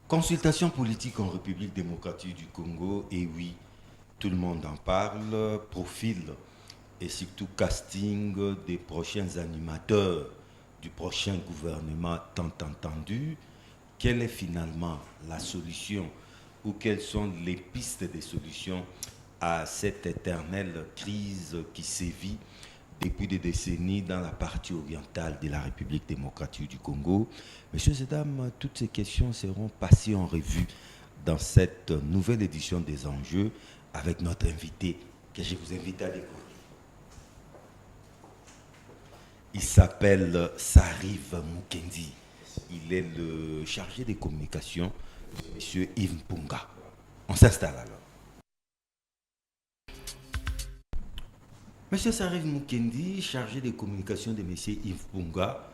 Consultation politique en République démocratique du Congo, et oui, tout le monde en parle, profil et surtout casting des prochains animateurs du prochain gouvernement tant entendu. Quelle est finalement la solution ou quelles sont les pistes de solutions à cette éternelle crise qui sévit depuis des décennies dans la partie orientale de la République démocratique du Congo? Messieurs et dames, toutes ces questions seront passées en revue dans cette nouvelle édition des Enjeux avec notre invité que je vous invite à découvrir. Il s'appelle Sarive Mukendi. Il est le chargé des communications de M. Yves Mpunga. On s'installe alors. Monsieur Sarive Mukendi, chargé des communications de M. Yves Mpunga,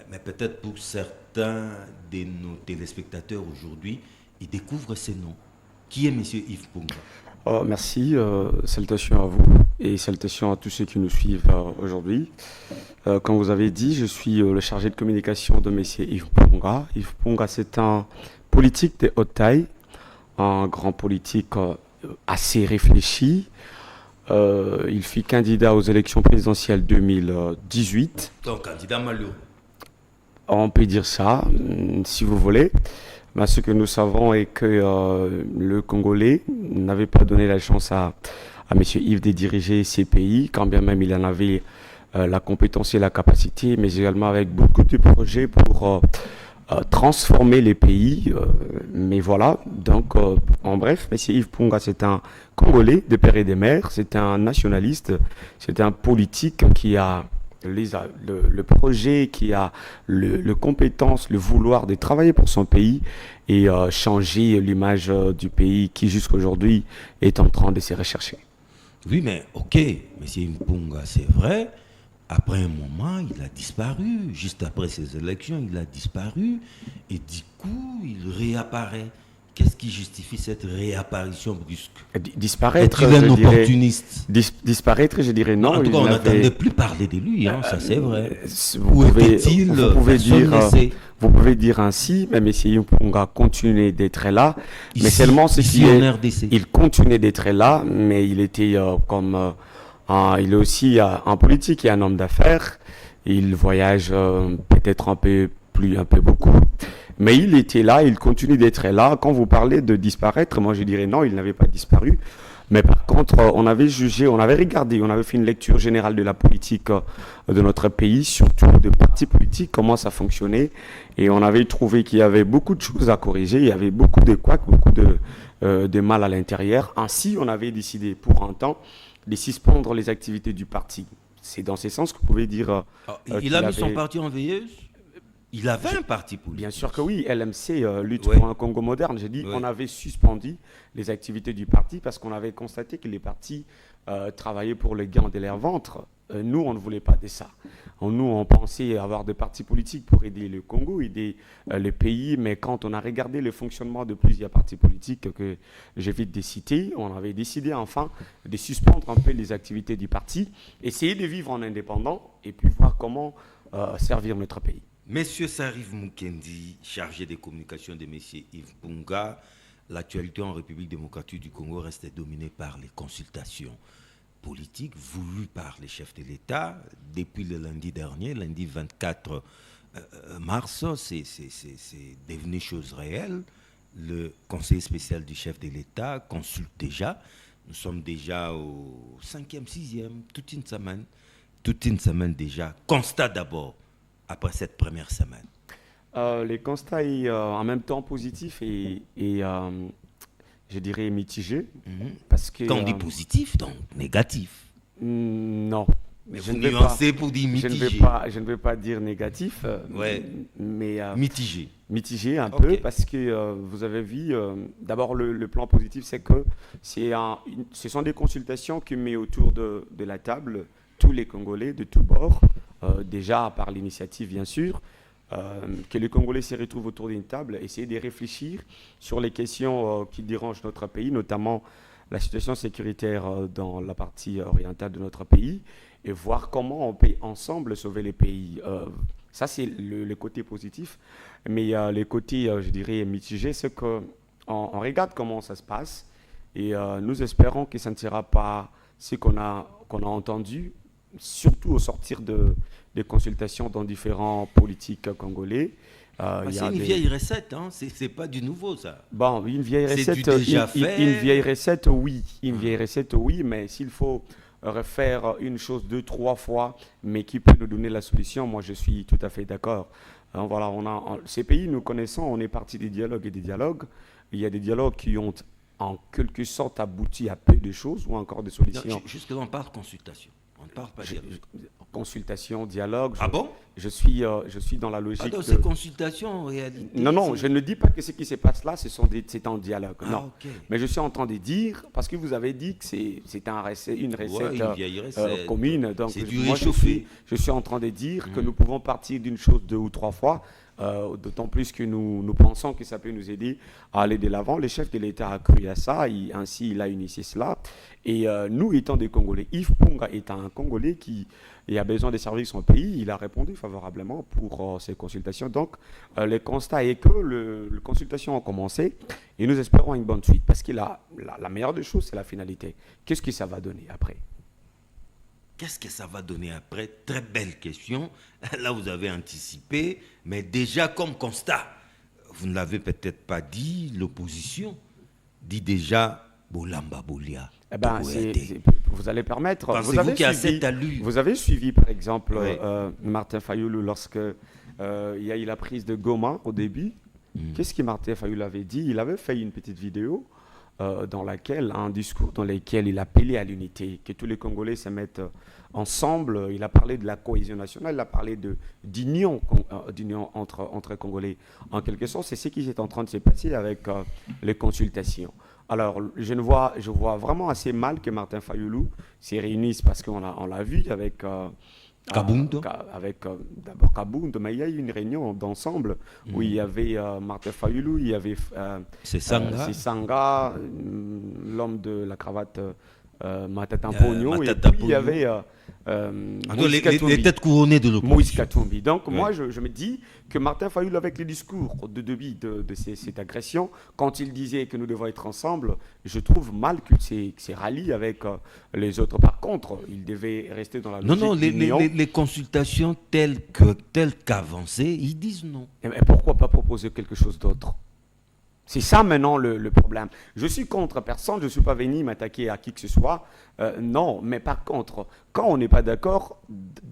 mais peut-être pour certains de nos téléspectateurs aujourd'hui, ils découvrent ce nom. Qui est M. Yves Mpunga? Merci, salutations à vous et salutations à tous ceux qui nous suivent aujourd'hui. Comme vous avez dit, je suis le chargé de communication de M. Yves Mpunga. Yves Mpunga, c'est un politique de haute taille, un grand politique assez réfléchi. Il fut candidat aux élections présidentielles 2018. Donc, candidat malheureux. On peut dire ça, si vous voulez. Mais ce que nous savons est que le Congolais n'avait pas donné la chance à M. Yves de diriger ces pays, quand bien même il en avait la compétence et la capacité, mais également avec beaucoup de projets pour transformer les pays. Mais voilà, donc en bref, M. Yves Mpunga, c'est un Congolais de père et de mère, c'est un nationaliste, c'est un politique qui a le projet, qui a le compétence, le vouloir de travailler pour son pays et changer l'image du pays qui jusqu'à aujourd'hui est en train de se rechercher. Oui, mais ok, M. Mpunga, c'est vrai. Après un moment, il a disparu. Juste après ces élections, il a disparu. Et du coup, il réapparaît. Qu'est-ce qui justifie cette réapparition brusque? Disparaître, est-il un opportuniste? Disparaître, je dirais non. En tout cas, on n'entendait plus parler de lui, hein, ça c'est vrai. Vous pouvez dire ainsi, mais M. Mpunga continue d'être là. Mais seulement ce qui est, il continue d'être là, mais il était il est aussi un politique et un homme d'affaires. Il voyage peut-être un peu beaucoup. Mais il était là, il continue d'être là. Quand vous parlez de disparaître, moi je dirais non, il n'avait pas disparu. Mais par contre, on avait jugé, on avait regardé, on avait fait une lecture générale de la politique de notre pays, surtout de partis politiques, comment ça fonctionnait. Et on avait trouvé qu'il y avait beaucoup de choses à corriger, il y avait beaucoup de couacs, beaucoup de mal à l'intérieur. Ainsi, on avait décidé pour un temps de suspendre les activités du parti. C'est dans ce sens que vous pouvez dire... il a mis son parti en veilleuse? Il avait un parti politique. Bien sûr que oui, LMC, Lutte pour un Congo moderne. J'ai dit qu'on avait suspendu les activités du parti parce qu'on avait constaté que les partis travaillaient pour le gain de leur ventre. Nous, on ne voulait pas de ça. Nous, on pensait avoir des partis politiques pour aider le Congo, aider le pays. Mais quand on a regardé le fonctionnement de plusieurs partis politiques que j'évite de citer, on avait décidé enfin de suspendre un peu les activités du parti, essayer de vivre en indépendant et puis voir comment servir notre pays. Monsieur Sarive Mukendi, chargé des communications de M. Yves Mpunga, l'actualité en République démocratique du Congo reste dominée par les consultations politiques voulues par les chefs de l'État. Depuis le lundi dernier, lundi 24 mars, c'est devenu chose réelle. Le conseiller spécial du chef de l'État consulte déjà. Nous sommes déjà au 5e, 6e, toute une semaine déjà. Constat d'abord. Après cette première semaine? Les constats sont en même temps positifs et je dirais mitigés. Parce que, quand on dit positif, donc négatif? Non. Mais vous nuancez pour dire mitigé. Je ne veux pas dire négatif, mais mitigé. Mitigé un peu parce que vous avez vu, d'abord le plan positif, c'est que ce sont des consultations qui mettent autour de la table tous les Congolais de tous bords. Déjà par l'initiative bien sûr que les Congolais se retrouvent autour d'une table, essayer de réfléchir sur les questions qui dérangent notre pays, notamment la situation sécuritaire dans la partie orientale de notre pays, et voir comment on peut ensemble sauver les pays. Ça, c'est le côté positif. Mais les côtés, je dirais, mitigés, c'est qu'on on regarde comment ça se passe, et nous espérons que ça ne sera pas ce qu'on a entendu, surtout au sortir des consultations dans différents politiques congolais. C'est une vieille recette, hein? C'est pas du nouveau, ça. Bon, une vieille recette, c'est du déjà fait. Une vieille recette, oui. Une vieille recette, oui, mais s'il faut refaire une chose 2-3 fois, mais qui peut nous donner la solution, moi je suis tout à fait d'accord. Voilà, ces pays, nous connaissons, on est parti des dialogues et des dialogues. Il y a des dialogues qui ont en quelque sorte abouti à peu de choses ou encore des solutions. Jusque-là, on parle consultation. On ne parle pas dialogue. Consultation, dialogue. Ah bon? Je suis dans la logique. Donc c'est consultation en réalité. Non, je ne dis pas que ce qui se passe là, c'est en dialogue. Non. Okay. Mais je suis en train de dire, parce que vous avez dit que c'est une recette, une vieille recette commune. Donc c'est du réchauffé. Je suis en train de dire que nous pouvons partir d'une chose 2 ou 3 fois. D'autant plus que nous pensons que ça peut nous aider à aller de l'avant. Le chef de l'État a cru à ça, ainsi il a initié cela. Et nous étant des Congolais, Yves Punga étant un Congolais qui a besoin de servir son pays, il a répondu favorablement pour ces consultations. Donc le constat est que les consultations ont commencé et nous espérons une bonne suite. Parce que la meilleure des choses, c'est la finalité. Qu'est-ce que ça va donner après ? Qu'est-ce que ça va donner après? Très belle question. Là, vous avez anticipé, mais déjà comme constat, vous ne l'avez peut-être pas dit, l'opposition dit déjà Bolamba Bolia. Eh ben, vous allez permettre. Pensez-vous qu'il y a cet allure? Vous avez suivi, par exemple, Martin Fayoulou lorsque il y a eu la prise de Goma au début. Qu'est-ce que Martin Fayoulou avait dit? Il avait fait une petite vidéo un discours dans lequel il appelait à l'unité, que tous les Congolais se mettent ensemble. Il a parlé de la cohésion nationale, il a parlé d'union entre Congolais. En quelque sorte, c'est ce qui est en train de se passer avec les consultations. Alors, je vois vraiment assez mal que Martin Fayoulou s'y réunisse parce qu'on l'a vu avec... Kabound. D'abord Kabound, mais il y a eu une réunion d'ensemble où il y avait Martin Fayoulou, il y avait Sanga, l'homme de la cravate Matata Pogno, et puis il y avait les têtes couronnées de l'opposition. Moïse Katumbi. Donc moi je me dis que Martin Fayoulou, avec les discours de cette agression, quand il disait que nous devons être ensemble, je trouve mal qu'il s'est rallié avec les autres. Par contre, il devait rester dans la logique. Non, les consultations telles qu'avancées, ils disent non. Et pourquoi pas proposer quelque chose d'autre? C'est ça maintenant le problème. Je suis contre personne, je ne suis pas venu m'attaquer à qui que ce soit. Non, mais par contre, quand on n'est pas d'accord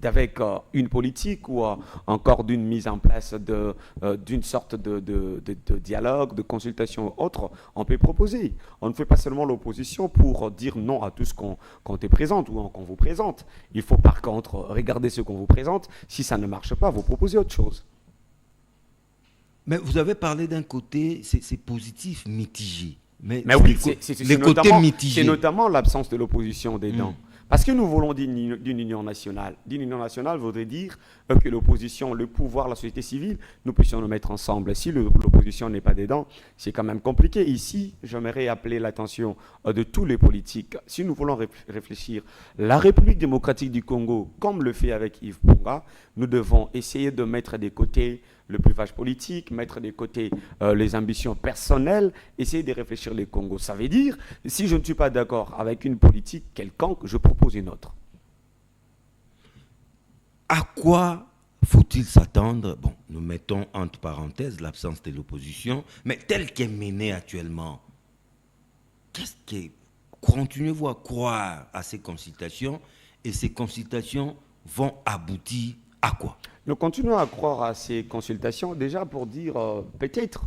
avec une politique ou encore d'une mise en place d'une sorte de dialogue, de consultation ou autre, on peut proposer. On ne fait pas seulement l'opposition pour dire non à tout ce qu'on te présente ou qu'on vous présente. Il faut par contre regarder ce qu'on vous présente. Si ça ne marche pas, vous proposez autre chose. Mais vous avez parlé d'un côté, c'est positif, mitigé. Mais oui, c'est notamment l'absence de l'opposition dedans. Parce que nous voulons d'une union nationale. D'une union nationale voudrait dire que l'opposition, le pouvoir, la société civile, nous puissions nous mettre ensemble. Si l'opposition n'est pas dedans, c'est quand même compliqué. Ici, j'aimerais appeler l'attention de tous les politiques. Si nous voulons réfléchir, la République démocratique du Congo, comme le fait avec Yves Punga, nous devons essayer de mettre des côtés le clivage politique, mettre de côté les ambitions personnelles, essayer de réfléchir les Congos. Ça veut dire, si je ne suis pas d'accord avec une politique quelconque, je propose une autre. À quoi faut-il s'attendre? Bon, nous mettons entre parenthèses l'absence de l'opposition, mais telle qu'elle est menée actuellement, continuez-vous à croire à ces consultations, et ces consultations vont aboutir à quoi? Nous continuons à croire à ces consultations, déjà pour dire peut-être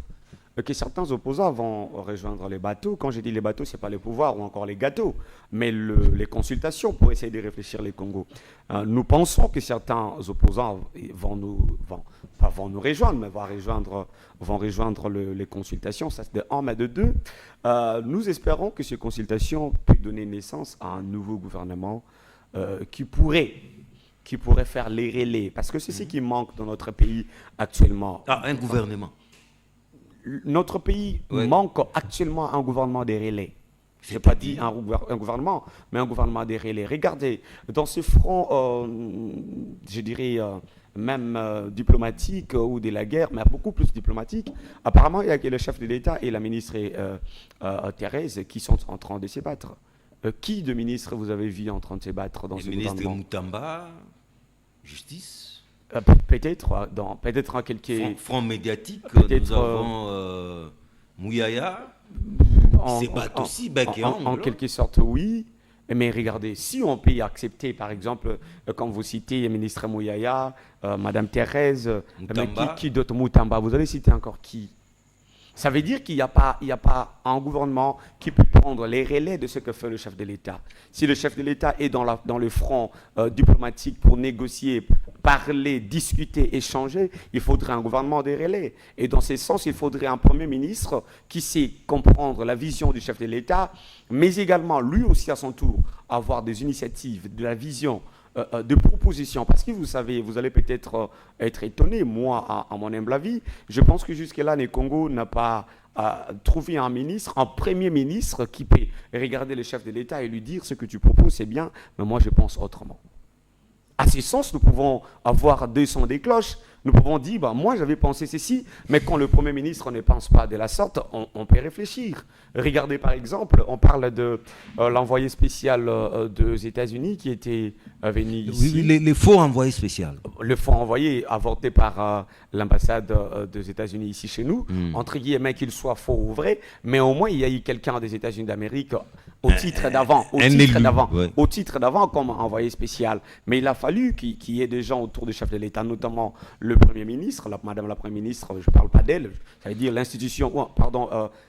que certains opposants vont rejoindre les bateaux. Quand je dis les bateaux, ce n'est pas les pouvoirs ou encore les gâteaux, mais les consultations pour essayer de réfléchir les Congos. Nous pensons que certains opposants vont nous rejoindre, mais vont rejoindre les consultations. Ça, c'est de un, mais de deux. Nous espérons que ces consultations puissent donner naissance à un nouveau gouvernement qui pourrait qui pourrait faire les relais. Parce que c'est ce qui manque dans notre pays actuellement. Ah, un gouvernement. Notre pays manque actuellement un gouvernement des relais. Je n'ai pas dit un gouvernement, mais un gouvernement des relais. Regardez, dans ce front, je dirais même diplomatique ou de la guerre, mais beaucoup plus diplomatique, apparemment, il y a que le chef de l'État et la ministre Thérèse qui sont en train de se battre. Qui de ministres vous avez vu en train de se battre dans ce gouvernement? Le ministre Moutamba, justice. Peut-être en quelques... Front médiatique, nous avons Mouyaya. C'est pas aussi bec et ongle. En quelque sorte, oui. Mais regardez, si on peut y accepter, par exemple, comme vous citez, le ministre Mouyaya, Madame Thérèse, mais qui d'autre, Moutamba, vous allez citer encore qui? Ça veut dire qu'il n'y a pas un gouvernement qui peut prendre les relais de ce que fait le chef de l'État. Si le chef de l'État est dans le front diplomatique pour négocier, parler, discuter, échanger, il faudrait un gouvernement des relais. Et dans ce sens, il faudrait un Premier ministre qui sait comprendre la vision du chef de l'État, mais également, lui aussi à son tour, avoir des initiatives, de la vision, de propositions, parce que vous savez, vous allez peut-être être étonné, moi, à mon humble avis, je pense que jusque-là, le Congo n'a pas trouvé un ministre, un premier ministre qui peut regarder le chef de l'État et lui dire ce que tu proposes, c'est bien, mais moi, je pense autrement. À ce sens, nous pouvons avoir deux sons des cloches. Nous pouvons dire, moi j'avais pensé ceci, mais quand le Premier ministre ne pense pas de la sorte, on peut réfléchir. Regardez par exemple, on parle de l'envoyé spécial des États-Unis qui était venu ici. Oui, les faux envoyés spéciaux. Le faux envoyé avorté par l'ambassade des États-Unis ici chez nous, entre guillemets qu'il soit faux ou vrai, mais au moins il y a eu quelqu'un des États-Unis d'Amérique au titre d'avant comme envoyé spécial. Mais il a fallu qu'il y ait des gens autour du chef de l'État, notamment le Premier ministre, Madame la Première ministre, je ne parle pas d'elle, ça veut dire l'institution,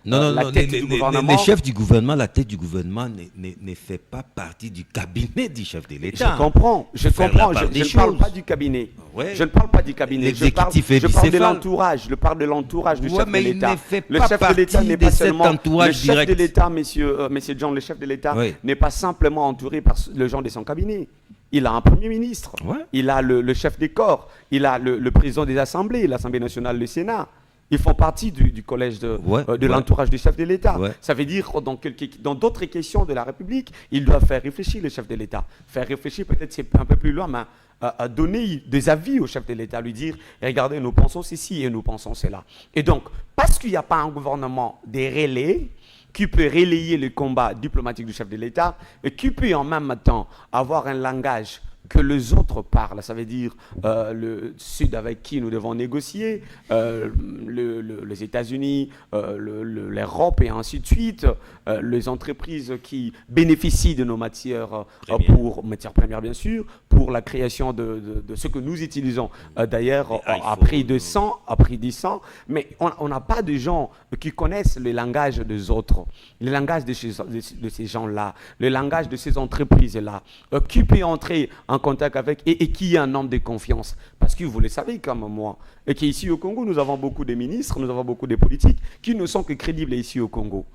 la tête du gouvernement. Les chefs du gouvernement, la tête du gouvernement ne fait pas partie du cabinet du chef de l'État. Je comprends, je ne parle pas du cabinet. Ouais. Je ne parle pas du cabinet, je parle de l'entourage, je parle de l'entourage du chef de l'État. Le chef de l'État n'est pas seulement le chef de l'État, monsieur John, le chef de l'État n'est pas simplement entouré par les gens de son cabinet. Il a un Premier ministre, il a le chef des corps, il a le président des assemblées, l'Assemblée nationale, le Sénat. Ils font partie du collège de l'entourage du chef de l'État. Ça veut dire que dans d'autres questions de la République, il doit faire réfléchir le chef de l'État. Faire réfléchir, peut-être c'est un peu plus loin, mais à donner des avis au chef de l'État, lui dire, regardez, nous pensons ceci et nous pensons cela. Et donc, parce qu'il n'y a pas un gouvernement des relais, qui peut relayer le combat diplomatique du chef de l'État et qui peut en même temps avoir un langage que les autres parlent, ça veut dire le Sud avec qui nous devons négocier, les États-Unis, l'Europe et ainsi de suite, les entreprises qui bénéficient de nos matières premières bien sûr, pour la création de ce que nous utilisons d'ailleurs à prix de 100, à prix de 100, mais on n'a pas de gens qui connaissent le langage des autres, le langage de ces gens-là, le langage de ces entreprises-là, qui peut entrer en contact avec et qui est un homme de confiance. Parce que vous le savez comme moi, et qu'ici au Congo, nous avons beaucoup de ministres, nous avons beaucoup de politiques qui ne sont que crédibles ici au Congo.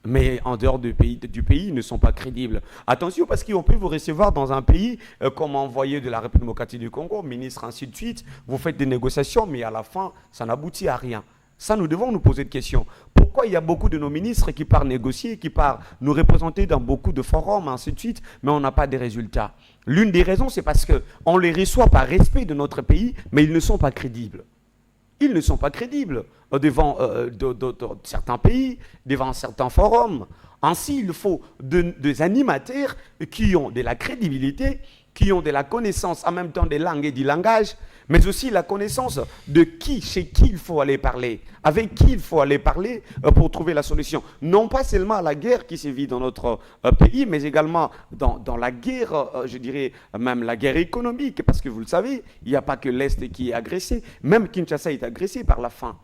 Mais en dehors du pays, ils ne sont pas crédibles. Attention, parce qu'on peut vous recevoir dans un pays comme envoyé de la République démocratique du Congo, ministre, ainsi de suite. Vous faites des négociations, mais à la fin, ça n'aboutit à rien. Ça, nous devons nous poser des questions. Pourquoi il y a beaucoup de nos ministres qui partent négocier, qui partent nous représenter dans beaucoup de forums, ainsi de suite, mais on n'a pas de résultats? L'une des raisons, c'est parce qu'on les reçoit par respect de notre pays, mais ils ne sont pas crédibles. Ils ne sont pas crédibles devant certains pays, devant certains forums. Ainsi, il faut des animateurs qui ont de la crédibilité, qui ont de la connaissance en même temps des langues et du langage, mais aussi la connaissance de chez qui il faut aller parler, avec qui il faut aller parler pour trouver la solution. Non pas seulement à la guerre qui se vit dans notre pays, mais également dans la guerre, je dirais même la guerre économique, parce que vous le savez, il n'y a pas que l'Est qui est agressé, même Kinshasa est agressé par la faim,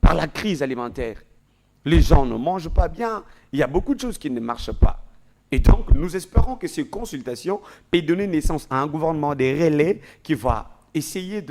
par la crise alimentaire. Les gens ne mangent pas bien, il y a beaucoup de choses qui ne marchent pas. Et donc, nous espérons que ces consultations aient donné naissance à un gouvernement des relais qui va essayer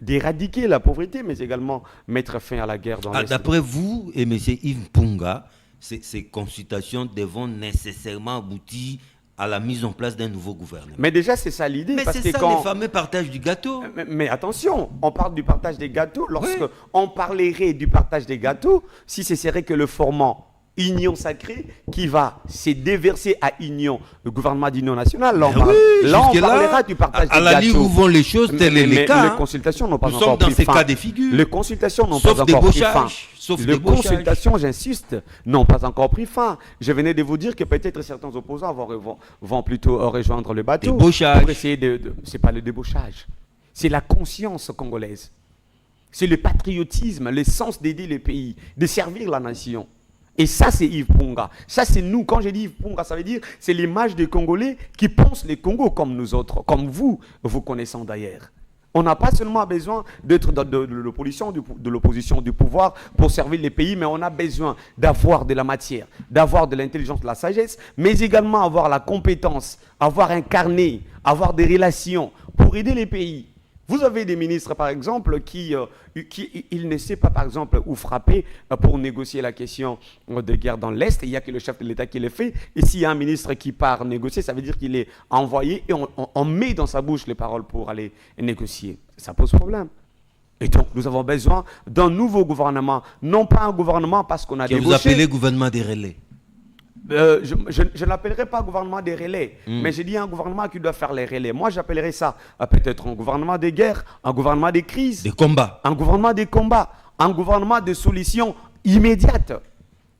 d'éradiquer la pauvreté, mais également mettre fin à la guerre dans l'Est. D'après vous et M. Yves Mpunga, ces consultations devront nécessairement aboutir à la mise en place d'un nouveau gouvernement. Mais déjà, c'est ça l'idée. Mais c'est ça le fameux partage du gâteau. Mais attention, on parle du partage des gâteaux. Lorsque on parlerait du partage des gâteaux, si ce serait que le format Union sacrée qui va se déverser à Union, le gouvernement d'union nationale, là on parlera du partage des gâteaux. À la ligne où vont les choses, tel est le cas. Les consultations n'ont pas Nous encore sommes dans pris ces fin. cas de figure. Les consultations n'ont pas encore pris fin. Les consultations, j'insiste, n'ont pas encore pris fin. Je venais de vous dire que peut-être certains opposants vont plutôt rejoindre le bateau. Débauchage. Pour essayer c'est pas le débauchage. C'est la conscience congolaise. C'est le patriotisme, le sens d'aider le pays, de servir la nation. Et ça, c'est Yves Punga. Ça, c'est nous. Quand je dis Yves Punga, ça veut dire c'est l'image des Congolais qui pensent les Congos comme nous autres, comme vous connaissons d'ailleurs. On n'a pas seulement besoin d'être de l'opposition du pouvoir pour servir les pays, mais on a besoin d'avoir de la matière, d'avoir de l'intelligence, de la sagesse, mais également avoir la compétence, avoir un carnet, avoir des relations pour aider les pays. Vous avez des ministres, par exemple, qui il ne sait pas, par exemple, où frapper pour négocier la question de guerre dans l'Est. Il n'y a que le chef de l'État qui le fait. Et s'il y a un ministre qui part négocier, ça veut dire qu'il est envoyé et on met dans sa bouche les paroles pour aller négocier. Ça pose problème. Et donc, nous avons besoin d'un nouveau gouvernement. Non pas un gouvernement parce qu'on a débauché. Que vous appelez gouvernement des relais. Je ne l'appellerai pas gouvernement des relais, mais j'ai dit un gouvernement qui doit faire les relais. Moi, j'appellerais ça peut-être un gouvernement des guerres, un gouvernement des crises, des combats, un gouvernement des combats, un gouvernement de solutions immédiates.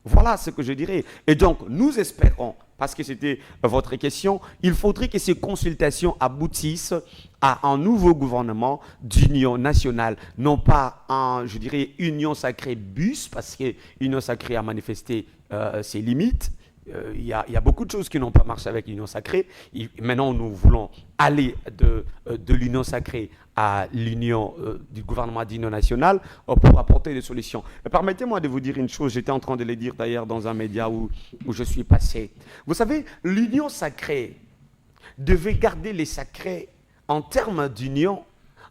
Voilà ce que je dirais. Et donc, nous espérons, parce que c'était votre question, il faudrait que ces consultations aboutissent à un nouveau gouvernement d'union nationale, non pas un, je dirais, union sacrée bus, parce que union sacrée a manifesté ses limites. Il y a beaucoup de choses qui n'ont pas marché avec l'union sacrée. Maintenant, nous voulons aller de l'union sacrée à l'union du gouvernement d'union nationale pour apporter des solutions. Permettez-moi de vous dire une chose, j'étais en train de le dire d'ailleurs dans un média où je suis passé. Vous savez, l'union sacrée devait garder les sacrés en termes d'union,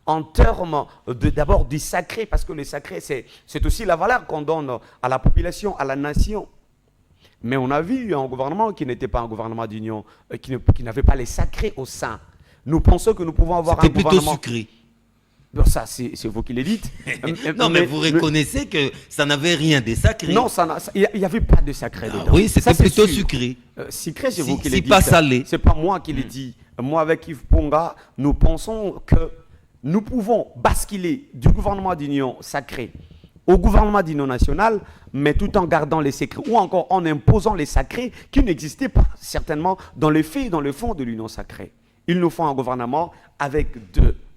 en termes d'abord du sacré, parce que le sacré, c'est aussi la valeur qu'on donne à la population, à la nation. Mais on a vu un gouvernement qui n'était pas un gouvernement d'union, qui n'avait pas les sacrés au sein. Nous pensons que nous pouvons avoir un gouvernement... C'était plutôt sucré. Bon, ça, c'est vous qui le dites. Non, mais vous reconnaissez que ça n'avait rien de sacré. Non, il n'y avait pas de sacré dedans. Oui, c'était plutôt sucré. Sucré, c'est vous qui le dites. C'est pas salé. C'est pas moi qui le dis. Moi, avec Yves Punga, nous pensons que nous pouvons basculer du gouvernement d'union sacré au gouvernement d'union nationale, mais tout en gardant les secrets, ou encore en imposant les sacrés qui n'existaient pas certainement dans les faits et dans le fond de l'union sacrée. Il nous faut un gouvernement avec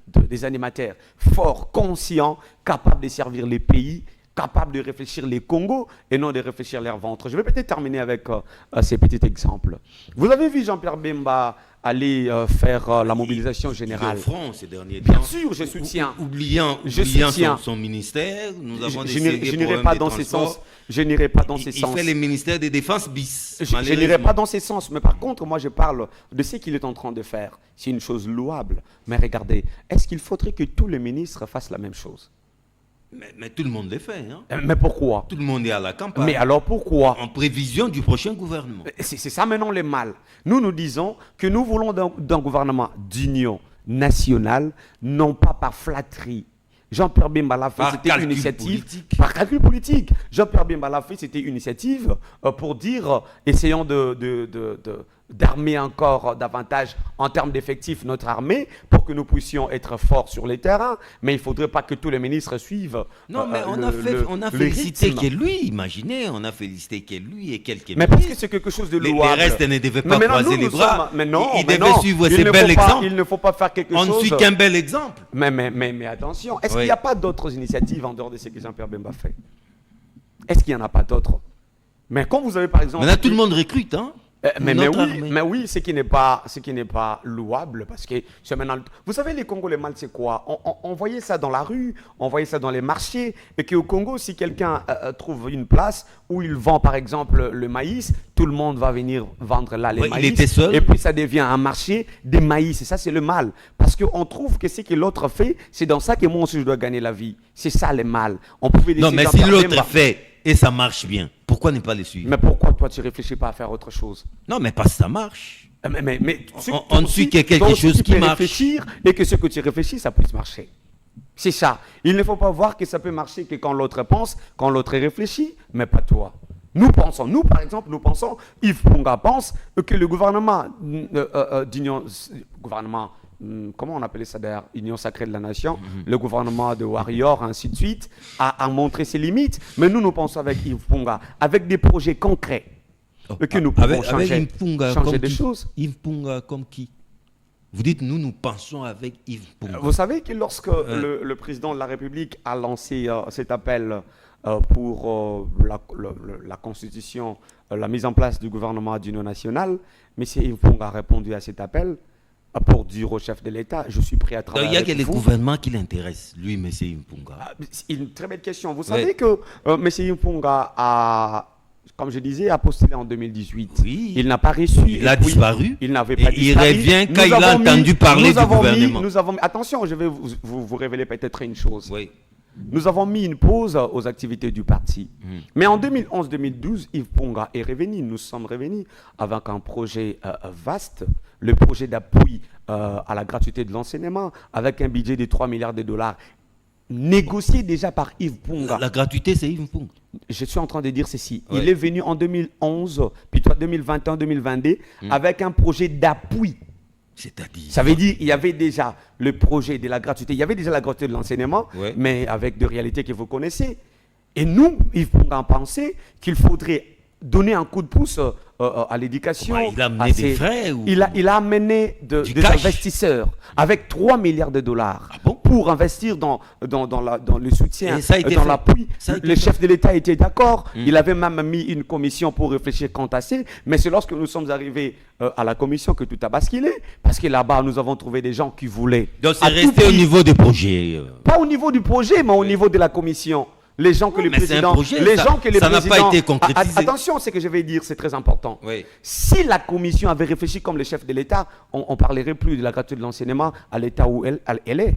des animateurs forts, conscients, capables de servir les pays, capables de réfléchir les Congos et non de réfléchir leur ventre. Je vais peut-être terminer avec ces petits exemples. Vous avez vu Jean-Pierre Bemba aller faire la mobilisation générale. Front ces derniers temps. Bien temps. sûr, je soutiens. Oubliant son ministère, nous avons des je n'irai pas dans ces sens. Je n'irai pas dans ces sens. Il fait les ministères des défenses bis. Je n'irai pas dans ces sens. Mais par contre, moi, je parle de ce qu'il est en train de faire. C'est une chose louable. Mais regardez, est-ce qu'il faudrait que tous les ministres fassent la même chose ? Mais tout le monde le fait. Hein? Mais pourquoi? Tout le monde est à la campagne. Mais alors pourquoi? En prévision du prochain gouvernement. C'est ça maintenant le mal. Nous disons que nous voulons d'un gouvernement d'union nationale, non pas par flatterie. Jean-Pierre Bemba l'a fait, c'était une initiative par calcul politique. Jean-Pierre Bemba l'a fait, c'était une initiative pour dire, essayons d'armer encore davantage en termes d'effectifs notre armée pour que nous puissions être forts sur les terrains. Mais il ne faudrait pas que tous les ministres suivent. Non, mais on a félicité que lui, imaginez, on a félicité que lui et quelques ministres. Mais parce que c'est quelque chose de louable. Les restes ne devaient pas croiser les bras. Mais non, ils devaient suivre ces bels exemples. Il ne faut pas faire quelque chose. On ne suit qu'un bel exemple. Mais attention, est-ce qu'il n'y a pas d'autres initiatives en dehors de ce que Jean-Pierre Bemba fait? Est-ce qu'il n'y en a pas d'autres? Mais quand vous avez par exemple... Maintenant, tout le monde recrute, hein? Mais oui, ce qui n'est pas louable, parce que c'est maintenant... Vous savez, les Congolais mal, c'est quoi? On voyait ça dans la rue, on voyait ça dans les marchés, et qu'au Congo, si quelqu'un trouve une place où il vend, par exemple, le maïs, tout le monde va venir vendre là les maïs. Il était seul. Et puis ça devient un marché des maïs, et ça, c'est le mal. Parce qu'on trouve que ce que l'autre fait, c'est dans ça que moi aussi, je dois gagner la vie. C'est ça, le mal. On pouvait non, mais si l'autre fait... et ça marche bien, pourquoi ne pas les suivre? Mais pourquoi toi tu ne réfléchis pas à faire autre chose? Non, mais parce que ça marche. On suit quelque chose qui marche. Réfléchir et que ce que tu réfléchis, ça puisse marcher. C'est ça. Il ne faut pas voir que ça peut marcher que quand l'autre pense, quand l'autre réfléchit, mais pas toi. Nous, par exemple, Yves Punga pense que le gouvernement comment on appelait ça d'ailleurs, Union Sacrée de la Nation, le gouvernement de Warrior, ainsi de suite, a montré ses limites. Mais nous pensons avec Yves Punga, avec des projets concrets, que nous pouvons changer des choses. Yves Punga comme qui? Vous dites, nous pensons avec Yves Punga. Vous savez que lorsque le président de la République a lancé cet appel pour la constitution, la mise en place du gouvernement d'union nationale, M. Yves Punga a répondu à cet appel pour dire au chef de l'État, je suis prêt à travailler avec vous. Il y a que les gouvernements qui l'intéressent, lui, M. Yves Punga. C'est une très belle question. Vous savez que M. Yves Punga a, comme je disais, a postulé en 2018. Oui. Il n'a pas reçu. Il a disparu. Il n'avait pas disparu. Il revient quand il a entendu parler du gouvernement. Attention, je vais vous révéler peut-être une chose. Oui. Nous avons mis une pause aux activités du parti. Mais en 2011-2012, Yves Punga est revenu. Nous sommes revenus avec un projet vaste, le projet d'appui à la gratuité de l'enseignement, avec un budget de 3 milliards de dollars, négocié déjà par Yves Punga. La gratuité, c'est Yves Punga. Je suis en train de dire ceci. Oui. Il est venu en 2011, puis 2021-2022, avec un projet d'appui. C'est-à-dire, ça veut dire qu'il y avait déjà le projet de la gratuité, il y avait déjà la gratuité de l'enseignement, mais avec des réalités que vous connaissez. Et nous, Yves Punga pensait qu'il faudrait donner un coup de pouce à l'éducation. Il a amené des frais il a amené des investisseurs avec 3 milliards de dollars pour investir dans le soutien, dans l'appui. Le chef de l'État était d'accord. Il avait même mis une commission pour réfléchir quant à ça. Mais c'est lorsque nous sommes arrivés à la commission que tout a basculé. Parce que là-bas, nous avons trouvé des gens qui voulaient. Donc c'est resté au niveau du projet. Pas au niveau du projet, mais au niveau de la commission. Les gens que le président, ça n'a pas été concrétisé. Attention, ce que je vais dire, c'est très important. Oui. Si la commission avait réfléchi comme le chef de l'État, on ne parlerait plus de la gratuité de l'enseignement à l'État où elle est.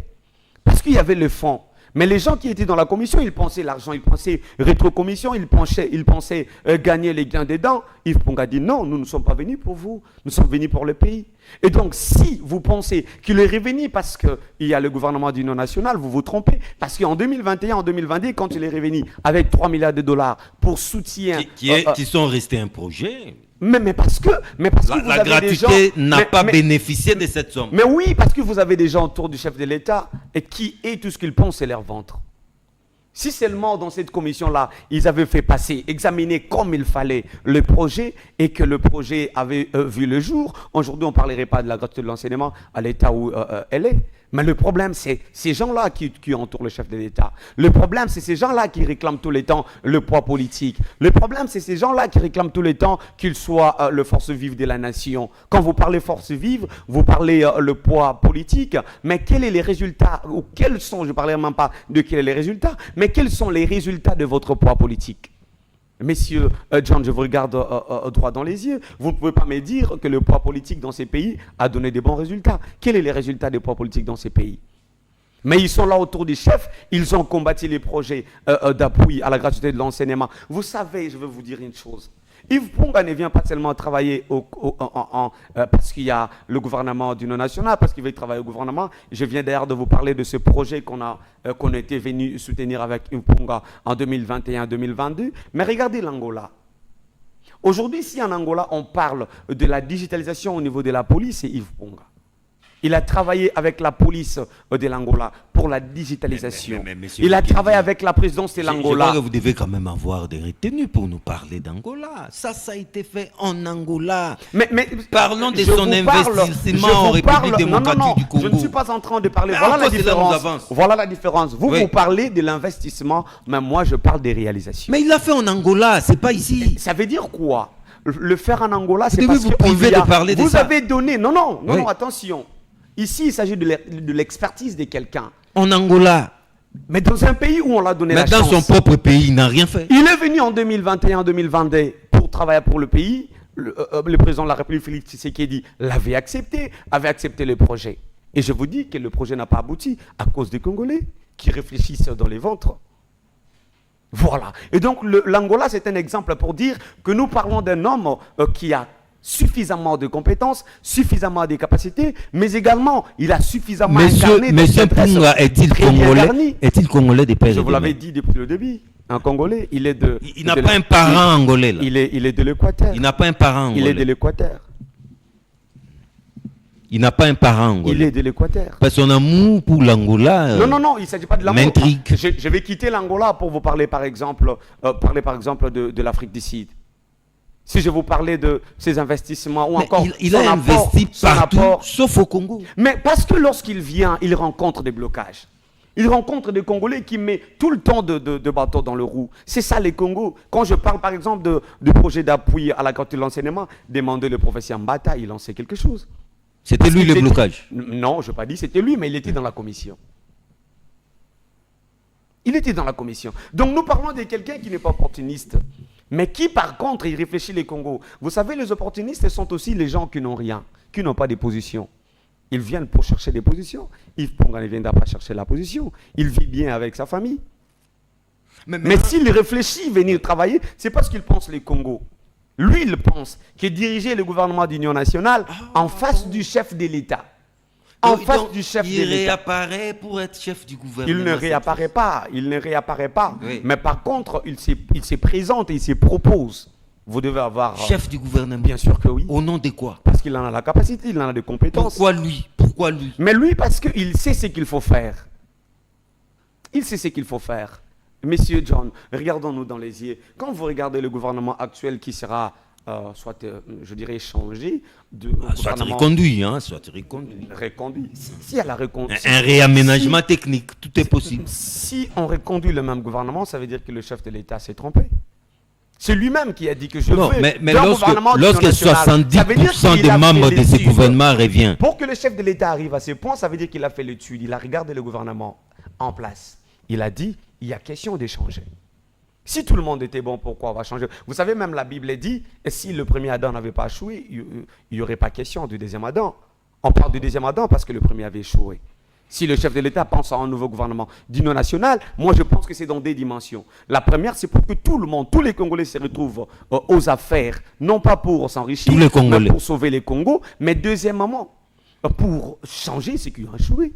Parce qu'il y avait le fonds. Mais les gens qui étaient dans la commission, ils pensaient l'argent, ils pensaient rétrocommission, ils pensaient gagner les gains dedans. Yves Punga dit non, nous ne sommes pas venus pour vous, nous sommes venus pour le pays. Et donc, si vous pensez qu'il est revenu parce qu'il y a le gouvernement d'union nationale, vous vous trompez. Parce qu'en 2021, en 2022, quand il est revenu avec 3 milliards de dollars pour soutien... Qui sont restés un projet... Mais parce que vous avez gratuité des gens, n'a pas bénéficié de cette somme. Mais oui, parce que vous avez des gens autour du chef de l'État et tout ce qu'ils pensent, c'est leur ventre. Si seulement dans cette commission-là, ils avaient fait passer, examiner comme il fallait le projet et que le projet avait vu le jour, aujourd'hui on ne parlerait pas de la gratuité de l'enseignement à l'État où elle est. Mais le problème, c'est ces gens-là qui entourent le chef de l'État. Le problème, c'est ces gens-là qui réclament tout le temps le poids politique. Le problème, c'est ces gens-là qui réclament tout le temps qu'ils soient le force vive de la nation. Quand vous parlez force vive, vous parlez le poids politique. Mais quels sont les résultats, ou quels sont, je ne parlerai même pas de quels sont les résultats, mais quels sont les résultats de votre poids politique ? Messieurs, John, je vous regarde droit dans les yeux. Vous ne pouvez pas me dire que le poids politique dans ces pays a donné des bons résultats. Quels sont les résultats des poids politiques dans ces pays ? Mais ils sont là autour des chefs. ils ont combattu les projets d'appui à la gratuité de l'enseignement. Vous savez, je vais vous dire une chose. Yves Punga ne vient pas seulement travailler parce qu'il y a le gouvernement d'union nationale, parce qu'il veut travailler au gouvernement. Je viens d'ailleurs de vous parler de ce projet qu'on était venu soutenir avec Yves Punga en 2021-2022. Mais regardez l'Angola. Aujourd'hui, si en Angola, on parle de la digitalisation au niveau de la police, c'est Yves Punga. Il a travaillé avec la police de l'Angola pour la digitalisation. Il a travaillé avec la présidence de l'Angola. Je crois que vous devez quand même avoir des retenues pour nous parler d'Angola. Ça a été fait en Angola. Mais parlons de son investissement en République démocratique du Congo. Je ne suis pas en train de parler. Voilà la différence. Voilà la différence. Vous parlez de l'investissement, mais moi je parle des réalisations. Mais il l'a fait en Angola, c'est pas ici. Ça veut dire quoi? Le faire en Angola, c'est parce que vous avez donné. Non, attention. Ici, il s'agit de l'expertise de quelqu'un. En Angola. Mais dans un pays où on l'a donné la chance. Mais dans son propre pays, il n'a rien fait. Il est venu en 2021-2022 pour travailler pour le pays. Le président de la République, Félix Tshisekedi, avait accepté le projet. Et je vous dis que le projet n'a pas abouti à cause des Congolais qui réfléchissent dans les ventres. Voilà. Et donc, l'Angola, c'est un exemple pour dire que nous parlons d'un homme qui a suffisamment de compétences, suffisamment de capacités, mais également, il a suffisamment incarné... Monsieur Mpunga est-il congolais de père et de mère? Je vous l'avais dit depuis le début. Un Congolais, il est de... Il n'a pas un parent angolais, là. Il est de l'Équateur. Il n'a pas un parent angolais. Il est de l'Équateur. Il n'a pas un parent angolais. Il est de l'Équateur. Parce que son amour pour l'Angola... Non, il ne s'agit pas de l'amour. M'intrigue. Je vais quitter l'Angola pour vous parler, par exemple, de l'Afrique du Sud. Si je vous parlais de ses investissements ou encore il a investi partout, sauf au Congo. Mais parce que lorsqu'il vient, il rencontre des blocages. Il rencontre des Congolais qui mettent tout le temps de bateaux dans le roue. C'est ça les Congos. Quand je parle par exemple du projet d'appui à la qualité de l'enseignement, demandez le professeur Mbata, il en sait quelque chose. C'était lui le blocage? Non, je n'ai pas dit c'était lui, mais il était dans la commission. Il était dans la commission. Donc nous parlons de quelqu'un qui n'est pas opportuniste, mais qui par contre, il réfléchit les Congos. Vous savez, les opportunistes sont aussi les gens qui n'ont rien, qui n'ont pas de position. Ils viennent pour chercher des positions. Yves Mpunga ne viendra pas chercher la position. Il vit bien avec sa famille. Mais s'il réfléchit venir travailler, c'est parce qu'il pense les Congos. Lui, il pense qu'il dirigeait le gouvernement d'union nationale en face du chef de l'État. Il réapparaît pour être chef du gouvernement. Il ne réapparaît pas. Oui. Mais par contre, il se présente et il se propose. Vous devez avoir... Chef du gouvernement. Bien sûr que oui. Au nom de quoi? Parce qu'il en a la capacité, il en a des compétences. Pourquoi lui? Mais lui, parce qu'il sait ce qu'il faut faire. Monsieur John, regardons-nous dans les yeux. Quand vous regardez le gouvernement actuel qui sera, je dirais, changé... soit reconduit. Reconduit. Si elle a reconduit... Un réaménagement technique, tout est possible. Si on reconduit le même gouvernement, ça veut dire que le chef de l'État s'est trompé. C'est lui-même qui a dit que je veux... Mais lorsque 70% des membres de ce gouvernement reviennent... Pour que le chef de l'État arrive à ce point, ça veut dire qu'il a fait l'étude, il a regardé le gouvernement en place. Il a dit, il y a question d'échanger. Si tout le monde était bon, pourquoi on va changer? Vous savez, même la Bible dit, et si le premier Adam n'avait pas échoué, il n'y aurait pas question du deuxième Adam. On parle du deuxième Adam parce que le premier avait échoué. Si le chef de l'État pense à un nouveau gouvernement d'union nationale, moi je pense que c'est dans des dimensions. La première, c'est pour que tout le monde, tous les Congolais se retrouvent aux affaires, non pas pour s'enrichir, mais pour sauver les Congos, mais deuxièmement, pour changer ce qui a échoué.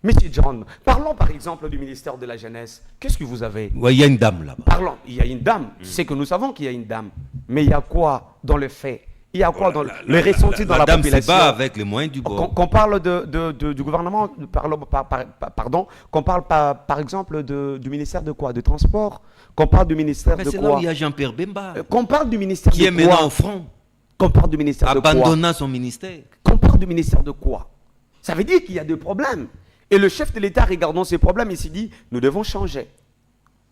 Monsieur John, parlons par exemple du ministère de la Jeunesse. Qu'est-ce que vous avez? Il y a une dame là-bas. Parlons, il y a une dame. C'est que nous savons qu'il y a une dame. Mais il y a quoi dans le fait? Il y a quoi dans le ressenti dans la population? La dame se bat avec les moyens du bord. Qu'on parle du gouvernement, qu'on parle par exemple du ministère de quoi? De transport? Qu'on parle du ministère de quoi? C'est là où il y a Jean-Pierre Bemba. Qu'on parle du ministère de quoi? Qui est maintenant au front. Qu'on parle du ministère de quoi? Abandonnant son ministère. Qu'on parle du ministère de quoi? Ça veut dire qu'il y a des problèmes. Et le chef de l'État, regardant ces problèmes, il s'est dit, nous devons changer.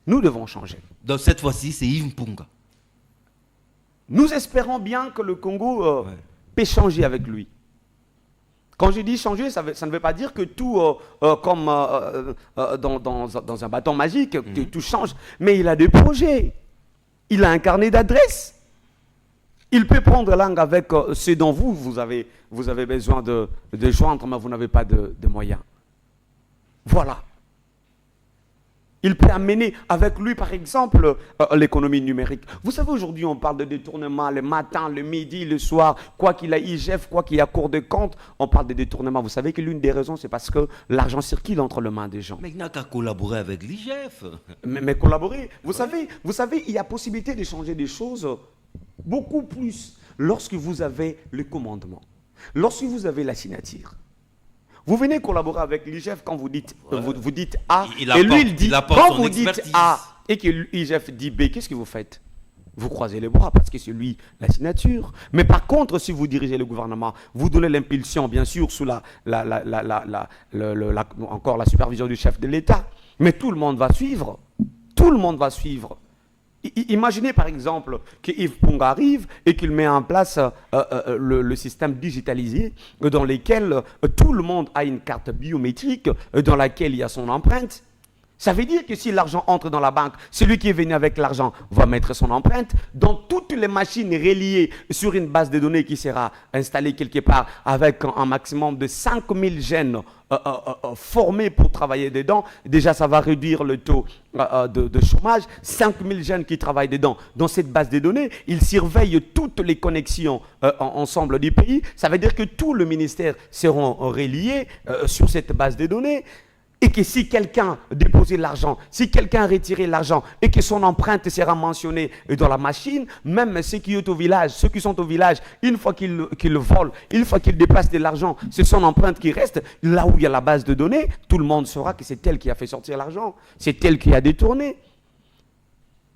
Nous devons changer. Donc cette fois-ci, c'est Yves Mpunga. Nous espérons bien que le Congo peut changer avec lui. Quand je dis changer, ça ne veut pas dire que tout, comme dans un bâton magique, que tout change. Mais il a des projets. Il a un carnet d'adresses. Il peut prendre langue avec ce dont vous avez besoin de joindre, mais vous n'avez pas de moyens. Voilà. Il peut amener avec lui, par exemple, l'économie numérique. Vous savez, aujourd'hui, on parle de détournement le matin, le midi, le soir. Quoi qu'il y ait IGF, quoi qu'il y ait Cour des comptes, on parle de détournement. Vous savez que l'une des raisons, c'est parce que l'argent circule entre les mains des gens. Mais il n'a qu'à collaborer avec l'IGF. Mais collaborer. Vous savez, il y a possibilité de changer des choses beaucoup plus lorsque vous avez le commandement, lorsque vous avez la signature. Vous venez collaborer avec l'IGF quand vous dites, vous dites A, et lui il dit, quand vous dites A et que l'IGF dit B, qu'est-ce que vous faites? Vous croisez les bras parce que c'est lui la signature. Mais par contre, si vous dirigez le gouvernement, vous donnez l'impulsion, bien sûr, sous encore la supervision du chef de l'État. Mais tout le monde va suivre. Tout le monde va suivre. Imaginez par exemple que Yves Mpunga arrive et qu'il met en place le système digitalisé dans lequel tout le monde a une carte biométrique dans laquelle il y a son empreinte. Ça veut dire que si l'argent entre dans la banque, celui qui est venu avec l'argent va mettre son empreinte dans toutes les machines reliées sur une base de données qui sera installée quelque part avec un maximum de 5000 jeunes formés pour travailler dedans. Déjà, ça va réduire le taux de chômage. 5000 jeunes qui travaillent dedans. Dans cette base de données, ils surveillent toutes les connexions ensemble du pays. Ça veut dire que tout le ministère seront reliés sur cette base de données. Et que si quelqu'un déposait l'argent, si quelqu'un retirait l'argent et que son empreinte sera mentionnée dans la machine, même ceux qui sont au village, une fois qu'ils le volent, une fois qu'ils déplacent de l'argent, c'est son empreinte qui reste. Là où il y a la base de données, tout le monde saura que c'est elle qui a fait sortir l'argent, c'est elle qui a détourné.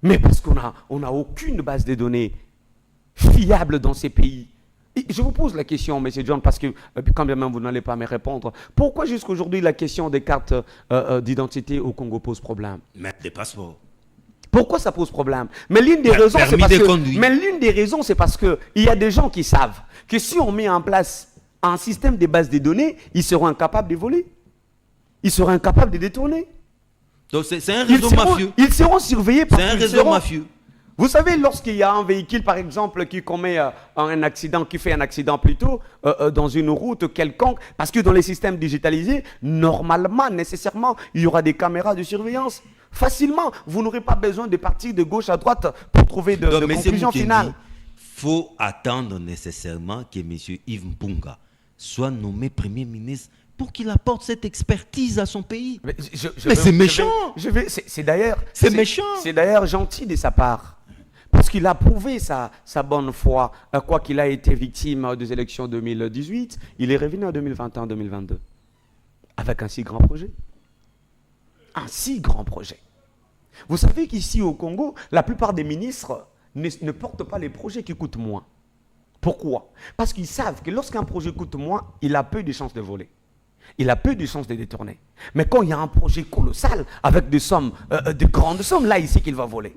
Mais parce qu'on n'a aucune base de données fiable dans ces pays. Et je vous pose la question, M. John, parce que quand bien même vous n'allez pas me répondre. Pourquoi jusqu'aujourd'hui la question des cartes d'identité au Congo pose problème? Même des passeports. Pourquoi ça pose problème? Mais l'une des raisons, c'est parce que il y a des gens qui savent que si on met en place un système de base de données, ils seront incapables de voler. Ils seront incapables de détourner. Donc c'est un réseau mafieux. Ils seront surveillés par... C'est un réseau mafieux. Vous savez, lorsqu'il y a un véhicule, par exemple, qui commet un accident, qui fait un accident plutôt dans une route quelconque, parce que dans les systèmes digitalisés, normalement, nécessairement, il y aura des caméras de surveillance. Facilement, vous n'aurez pas besoin de partir de gauche à droite pour trouver de conclusion finale. Il faut attendre nécessairement que M. Yves Mpunga soit nommé Premier ministre pour qu'il apporte cette expertise à son pays. Mais c'est méchant. C'est d'ailleurs... C'est méchant. C'est d'ailleurs gentil de sa part. Parce qu'il a prouvé sa bonne foi, quoi qu'il a été victime des élections 2018, il est revenu en 2021-2022 avec un si grand projet. Un si grand projet. Vous savez qu'ici au Congo, la plupart des ministres ne portent pas les projets qui coûtent moins. Pourquoi? Parce qu'ils savent que lorsqu'un projet coûte moins, il a peu de chances de voler. Il a peu de chances de détourner. Mais quand il y a un projet colossal, avec des sommes, de grandes sommes, là, il sait qu'il va voler.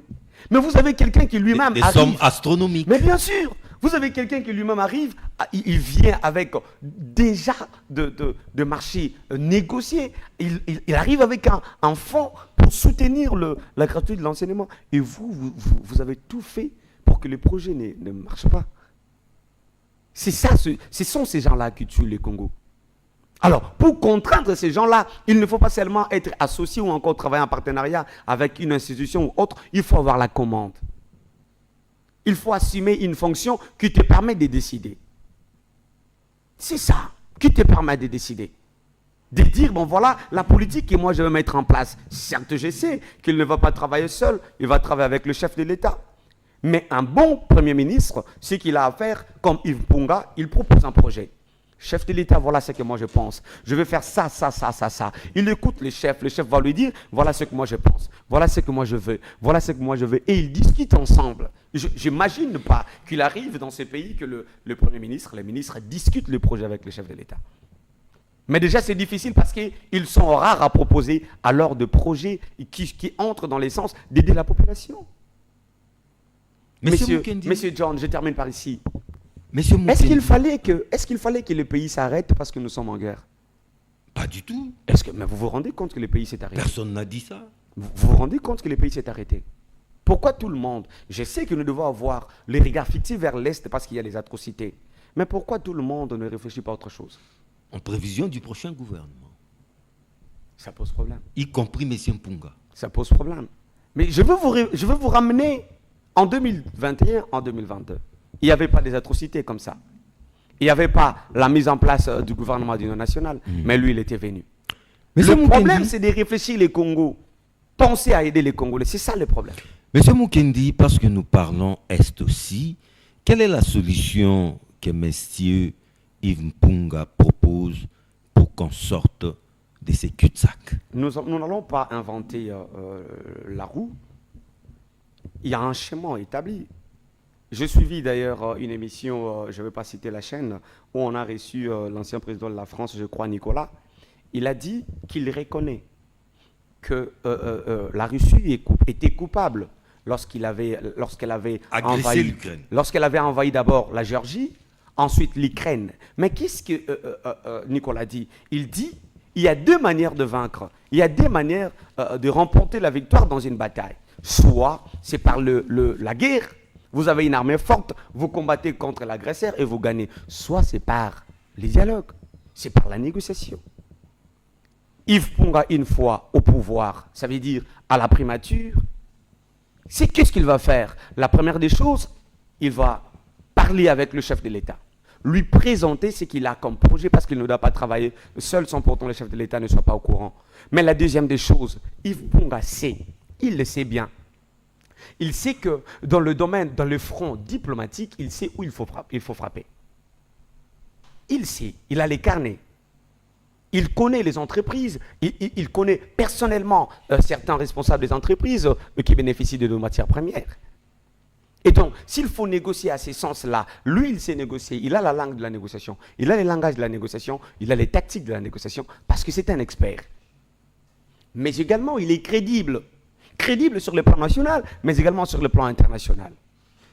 Mais vous avez quelqu'un qui lui-même arrive... Des sommes astronomiques. Mais bien sûr, vous avez quelqu'un qui lui-même arrive, il vient avec déjà de marchés négociés. Il arrive avec un fonds pour soutenir la gratuité de l'enseignement. Et vous avez tout fait pour que le projet ne marche pas. C'est ça, ce sont ces gens-là qui tuent le Congo. Alors, pour contraindre ces gens-là, il ne faut pas seulement être associé ou encore travailler en partenariat avec une institution ou autre, il faut avoir la commande. Il faut assumer une fonction qui te permet de décider. C'est ça, qui te permet de décider. De dire, bon voilà, la politique que moi je vais mettre en place. Certes, je sais qu'il ne va pas travailler seul, il va travailler avec le chef de l'État. Mais un bon Premier ministre, ce qu'il a à faire, comme Yves Mpunga, il propose un projet. Chef de l'État, voilà ce que moi je pense. Je vais faire ça, ça, ça, ça, ça. Il écoute le chef va lui dire, voilà ce que moi je pense, voilà ce que moi je veux, voilà ce que moi je veux. Et ils discutent ensemble. Je n'imagine pas qu'il arrive dans ces pays que le Premier ministre, les ministres discutent le projet avec le chef de l'État. Mais déjà c'est difficile parce qu'ils sont rares à proposer alors de projets qui entrent dans l'essence d'aider la population. Monsieur John, je termine par ici. Est-ce qu'il fallait que le pays s'arrête parce que nous sommes en guerre? Pas du tout. Mais vous vous rendez compte que le pays s'est arrêté? Personne n'a dit ça. Vous vous rendez compte que le pays s'est arrêté? Pourquoi tout le monde? Je sais que nous devons avoir les regards fixés vers l'Est parce qu'il y a les atrocités. Mais pourquoi tout le monde ne réfléchit pas à autre chose? En prévision du prochain gouvernement. Ça pose problème. Y compris M. Mpunga. Ça pose problème. Mais je veux vous ramener en 2021, en 2022. Il n'y avait pas des atrocités comme ça. Il n'y avait pas la mise en place du gouvernement d'union nationale. Mais lui, il était venu. Mais le problème, c'est de réfléchir les Congos. Penser à aider les Congolais. C'est ça le problème. Monsieur Mukendi, parce que nous parlons Est aussi, quelle est la solution que M. Yves Mpunga propose pour qu'on sorte de ces cul-de-sac? Nous n'allons pas inventer la roue. Il y a un schéma établi. J'ai suivi d'ailleurs une émission, je ne vais pas citer la chaîne, où on a reçu l'ancien président de la France, je crois, Nicolas. Il a dit qu'il reconnaît que la Russie était coupable lorsqu'elle avait envahi d'abord la Géorgie, ensuite l'Ukraine. Mais qu'est-ce que Nicolas dit? Il dit il y a deux manières de vaincre. Il y a deux manières de remporter la victoire dans une bataille. Soit c'est par la guerre, vous avez une armée forte, vous combattez contre l'agresseur et vous gagnez. Soit c'est par les dialogues, c'est par la négociation. Yves Punga, une fois au pouvoir, ça veut dire à la primature, c'est qu'est-ce qu'il va faire? La première des choses, il va parler avec le chef de l'État, lui présenter ce qu'il a comme projet parce qu'il ne doit pas travailler seul sans pourtant le chef de l'État ne soit pas au courant. Mais la deuxième des choses, Yves Punga sait, il le sait bien. Il sait que dans le domaine, dans le front diplomatique, il sait où il faut frapper. Il sait, il a les carnets. Il connaît les entreprises, il connaît personnellement certains responsables des entreprises qui bénéficient de nos matières premières. Et donc, s'il faut négocier à ces sens-là, lui, il sait négocier, il a la langue de la négociation, il a les langages de la négociation, il a les tactiques de la négociation, parce que c'est un expert. Mais également, il est crédible sur le plan national, mais également sur le plan international.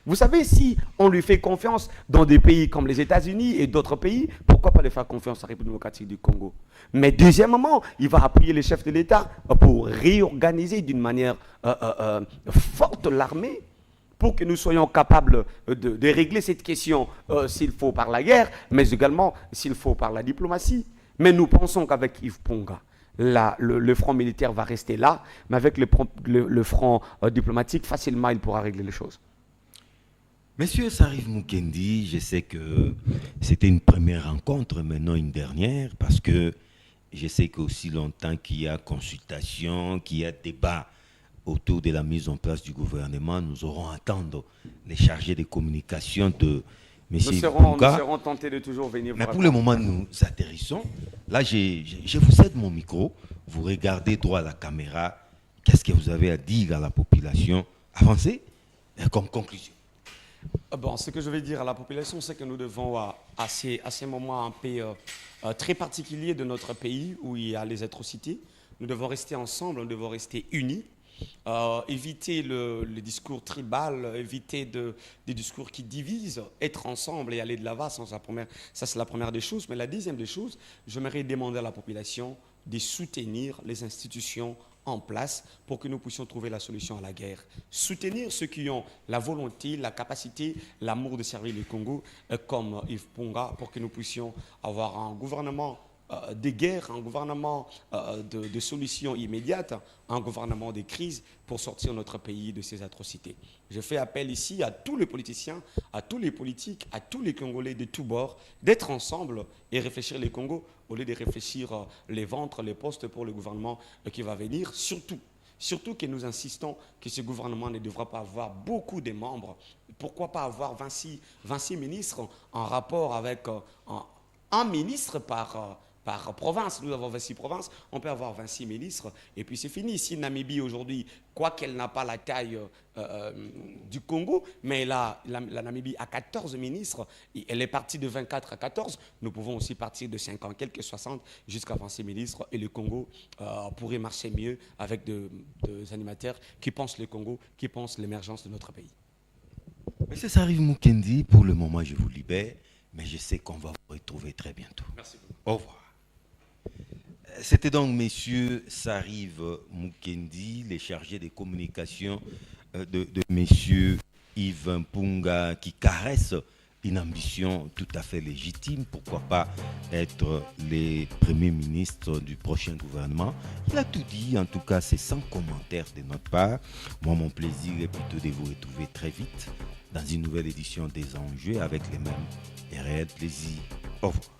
Vous savez, si on lui fait confiance dans des pays comme les États-Unis et d'autres pays, pourquoi pas lui faire confiance à la République démocratique du Congo? Mais deuxièmement, il va appuyer les chefs de l'État pour réorganiser d'une manière forte l'armée pour que nous soyons capables de régler cette question s'il faut par la guerre, mais également s'il faut par la diplomatie. Mais nous pensons qu'avec Yves Punga, le front militaire va rester là, mais avec le front diplomatique, facilement, il pourra régler les choses. Monsieur Sarif Mukendi, je sais que c'était une première rencontre, maintenant une dernière, parce que je sais qu'aussi longtemps qu'il y a consultation, qu'il y a débat autour de la mise en place du gouvernement, nous aurons à attendre les chargés de communication de M. Punga. Nous serons tentés de toujours venir. Mais pour le moment, nous atterrissons. Là, je vous cède mon micro. Vous regardez droit à la caméra. Qu'est-ce que vous avez à dire à la population? Avancez comme conclusion. Bon, ce que je vais dire à la population, c'est que nous devons, à ces moments un peu très particuliers de notre pays, où il y a les atrocités, nous devons rester ensemble, nous devons rester unis, éviter le discours tribal, éviter des discours qui divisent, être ensemble et aller de l'avant. Ça, c'est la première des choses. Mais la deuxième des choses, j'aimerais demander à la population de soutenir les institutions en place pour que nous puissions trouver la solution à la guerre. Soutenir ceux qui ont la volonté, la capacité, l'amour de servir le Congo, comme Yves Punga, pour que nous puissions avoir un gouvernement de guerre, un gouvernement de solutions immédiates, un gouvernement de crise pour sortir notre pays de ces atrocités. Je fais appel ici à tous les politiciens, à tous les politiques, à tous les Congolais de tous bords, d'être ensemble et réfléchir le Congo au lieu de réfléchir les ventres, les postes pour le gouvernement qui va venir. Surtout que nous insistons que ce gouvernement ne devra pas avoir beaucoup de membres. Pourquoi pas avoir 26 ministres en rapport avec un ministre par province? Nous avons 26 provinces, on peut avoir 26 ministres et puis c'est fini. Si Namibie aujourd'hui, quoiqu'elle n'a pas la taille du Congo, mais la Namibie a 14 ministres, elle est partie de 24 à 14, nous pouvons aussi partir de 50, quelques 60 jusqu'à 26 ministres et le Congo pourrait marcher mieux avec des animateurs qui pensent le Congo, qui pensent l'émergence de notre pays. Monsieur Sarif Mukendi, pour le moment je vous libère, mais je sais qu'on va vous retrouver très bientôt. Merci beaucoup. Au revoir. C'était donc M. Sarif Mukendi, les chargés des communications de M. Yves Punga, qui caresse une ambition tout à fait légitime. Pourquoi pas être les premiers ministres du prochain gouvernement? Il a tout dit, en tout cas c'est sans commentaire de notre part. Moi, mon plaisir est plutôt de vous retrouver très vite dans une nouvelle édition des Enjeux avec les mêmes et réels plaisirs. Au revoir.